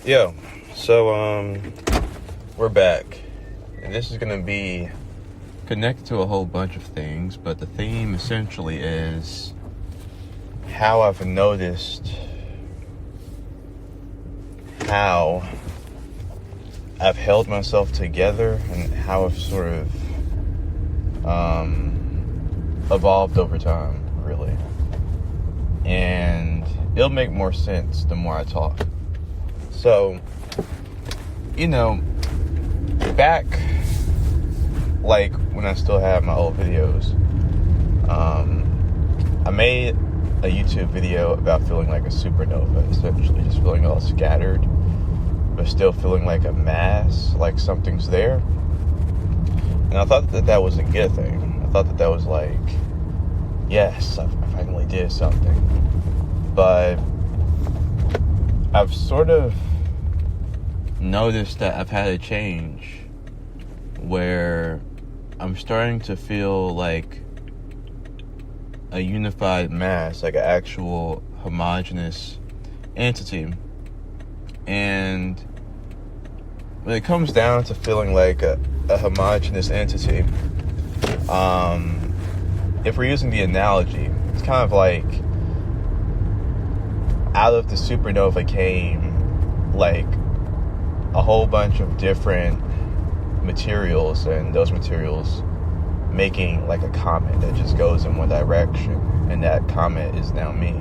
Yo, so we're back, and this is gonna be connected to a whole bunch of things, but the theme essentially is how I've noticed how I've held myself together and how I've sort of evolved over time, really. And it'll make more sense the more I talk. So, back, like, when I still had my old videos, I made a YouTube video about feeling like a supernova, essentially just feeling all scattered, but still feeling like a mass, like something's there. And I thought that was a good thing. I thought that was like, yes, I finally did something. But I've sort of noticed that I've had a change where I'm starting to feel like a unified mass, like an actual homogeneous entity. And when it comes down to feeling like a homogeneous entity, if we're using the analogy, it's kind of like out of the supernova came like a whole bunch of different materials, and those materials making like a comet that just goes in one direction, and that comet is now me.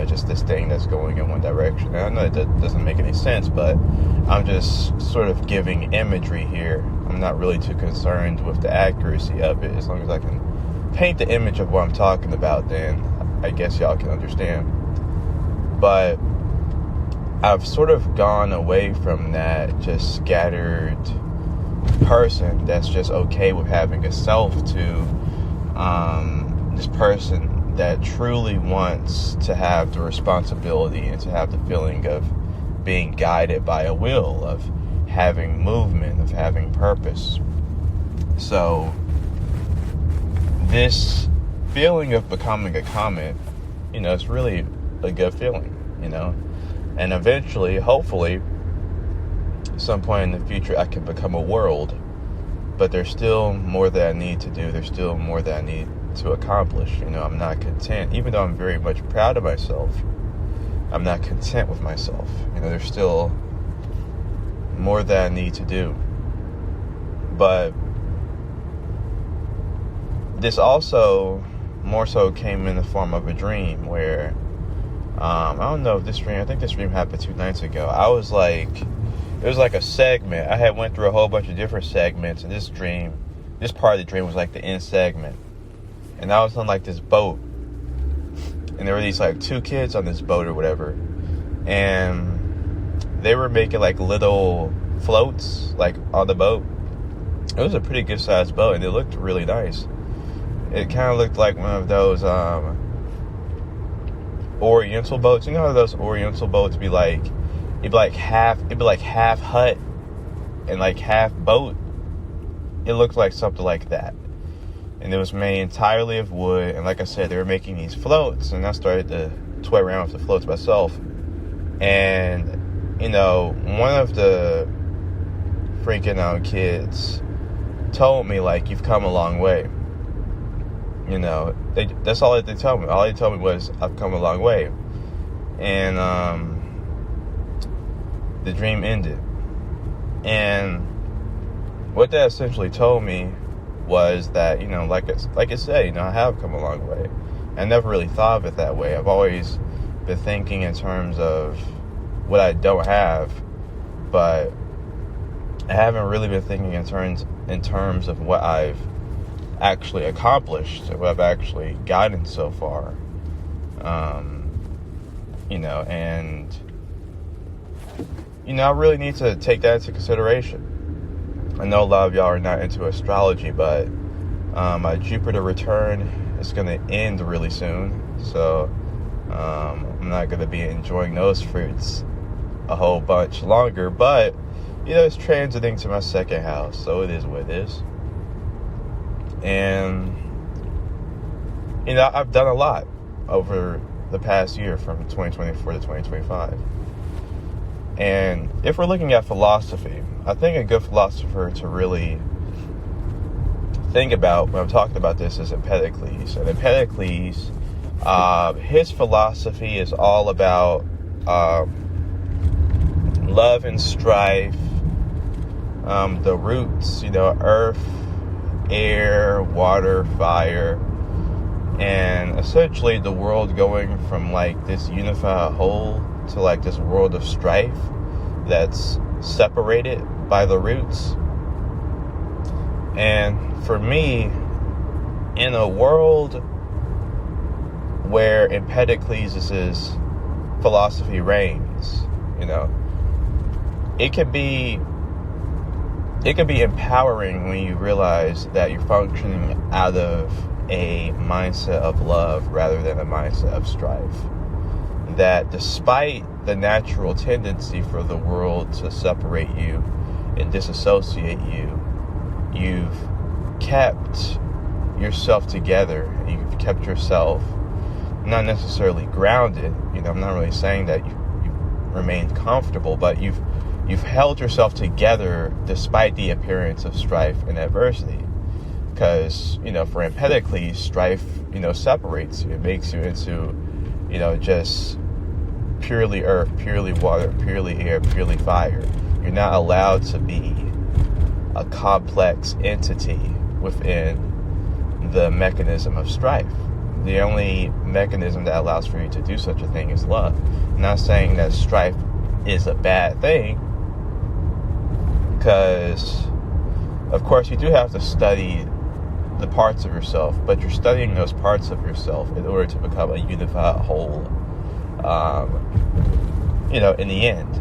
Just this thing that's going in one direction. And I know that doesn't make any sense, but I'm just sort of giving imagery here. I'm not really too concerned with the accuracy of it. As long as I can paint the image of what I'm talking about, then I guess y'all can understand. But I've sort of gone away from that just scattered person that's just okay with having a self to this person that truly wants to have the responsibility and to have the feeling of being guided by a will, of having movement, of having purpose. So this feeling of becoming a comet, it's really a good feeling, and eventually, hopefully, at some point in the future, I can become a world. But there's still more that I need to do. There's still more that I need to accomplish. I'm not content. Even though I'm very much proud of myself, I'm not content with myself. There's still more that I need to do. But this also more so came in the form of a dream where, I don't know if this dream, I think this dream happened 2 nights ago. It was like a segment. I had went through a whole bunch of different segments, and this part of the dream was like the end segment. And I was on like this boat, and there were these like 2 kids on this boat or whatever, and they were making like little floats like on the boat. It was a pretty good sized boat, and it looked really nice. It kind of looked like one of those Oriental boats. You know how those Oriental boats be like? It'd be like half hut and like half boat. It looked like something like that. And it was made entirely of wood. And like I said, they were making these floats. And I started to toy around with the floats myself. And, one of the freaking kids told me, like, you've come a long way. That's all they told me. All they told me was, I've come a long way. And, the dream ended. And what that essentially told me was that, like I said, I have come a long way. I never really thought of it that way. I've always been thinking in terms of what I don't have, but I haven't really been thinking in terms of what I've actually accomplished, what I've actually gotten so far. And I really need to take that into consideration. I know a lot of y'all are not into astrology, but my Jupiter return is going to end really soon. So I'm not going to be enjoying those fruits a whole bunch longer. But, it's transiting to my second house, so it is what it is. And, I've done a lot over the past year from 2024 to 2025. And if we're looking at philosophy, I think a good philosopher to really think about when I'm talking about this is Empedocles. And Empedocles, his philosophy is all about love and strife, the roots, earth, air, water, fire, and essentially the world going from like this unified whole to like this world of strife that's separated by the roots. And for me, in a world where Empedocles' philosophy reigns, it can be empowering when you realize that you're functioning out of a mindset of love rather than a mindset of strife. That despite the natural tendency for the world to separate you and disassociate you, you've kept yourself together. You've kept yourself not necessarily grounded. I'm not really saying that you've remained comfortable, but you've held yourself together despite the appearance of strife and adversity. Because, for Empedocles, strife, separates you. It makes you into, just purely earth, purely water, purely air, purely fire. You're not allowed to be a complex entity within the mechanism of strife. The only mechanism that allows for you to do such a thing is love. I'm not saying that strife is a bad thing, because, of course, you do have to study the parts of yourself, but you're studying those parts of yourself in order to become a unified whole, in the end.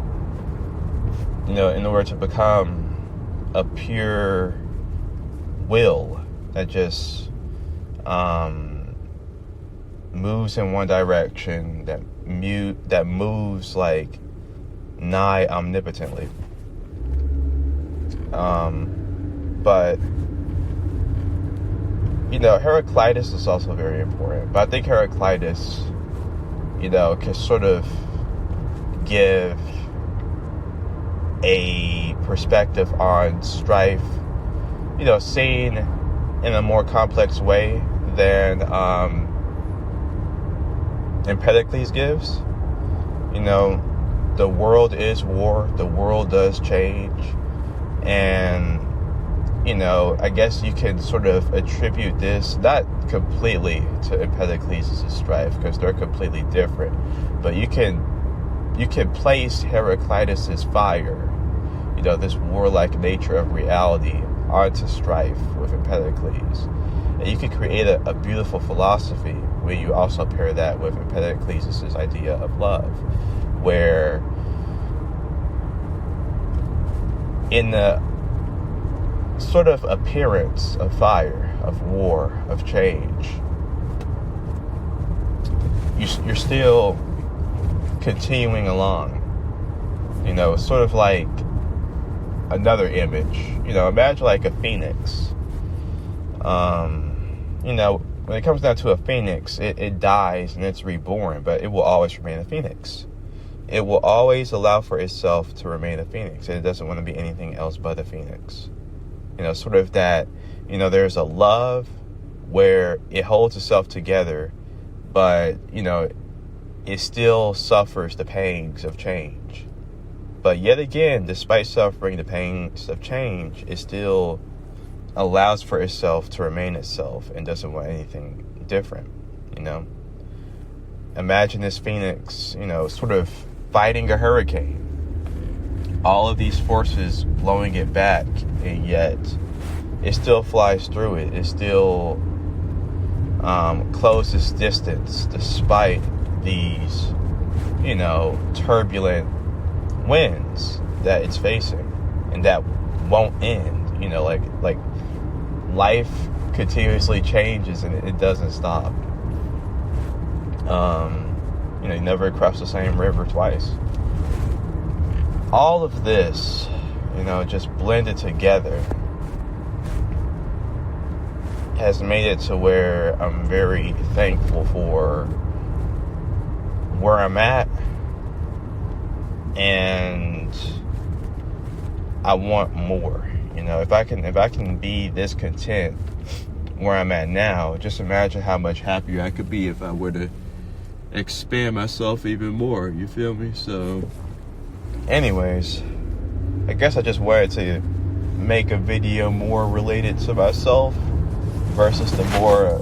In order to become a pure will that just moves in one direction, that moves like nigh omnipotently. But Heraclitus is also very important. But I think Heraclitus, can sort of give a perspective on strife, seen in a more complex way than Empedocles gives. The world is war. The world does change. And, I guess you can sort of attribute this, not completely to Empedocles' strife, because they're completely different. But you can place Heraclitus' fire, this warlike nature of reality, onto strife with Empedocles. And you can create a beautiful philosophy when you also pair that with Empedocles' idea of love, where in the sort of appearance of fire, of war, of change, you're still continuing along. Sort of like another image. Imagine like a phoenix. When it comes down to a phoenix, it dies and it's reborn, but it will always remain a phoenix. It will always allow for itself to remain a phoenix. It doesn't want to be anything else but a phoenix. Sort of that, there's a love where it holds itself together, but, it still suffers the pains of change. But yet again, despite suffering the pains of change, it still allows for itself to remain itself and doesn't want anything different, Imagine this phoenix, sort of fighting a hurricane. All of these forces blowing it back, and yet it still flies through it. It still closes distance despite these, turbulent winds that it's facing, and that won't end. Like life continuously changes and it doesn't stop. You never cross the same river twice. All of this, just blended together has made it to where I'm very thankful for where I'm at, and I want more. You know, if I can be this content where I'm at now, just imagine how much happier I could be if I were to expand myself even more. You feel me? So anyways, I guess I just wanted to make a video more related to myself versus the more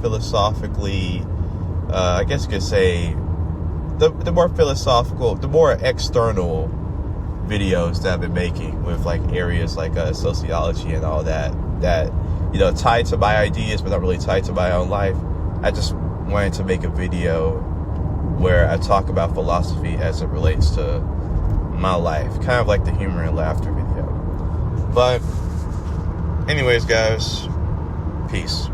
philosophically, I guess you could say, the more philosophical, the more external videos that I've been making with like areas like sociology and all that, you know, tied to my ideas but not really tied to my own life. I just wanted to make a video where I talk about philosophy as it relates to my life, kind of like the humor and laughter video. But anyways, guys, peace.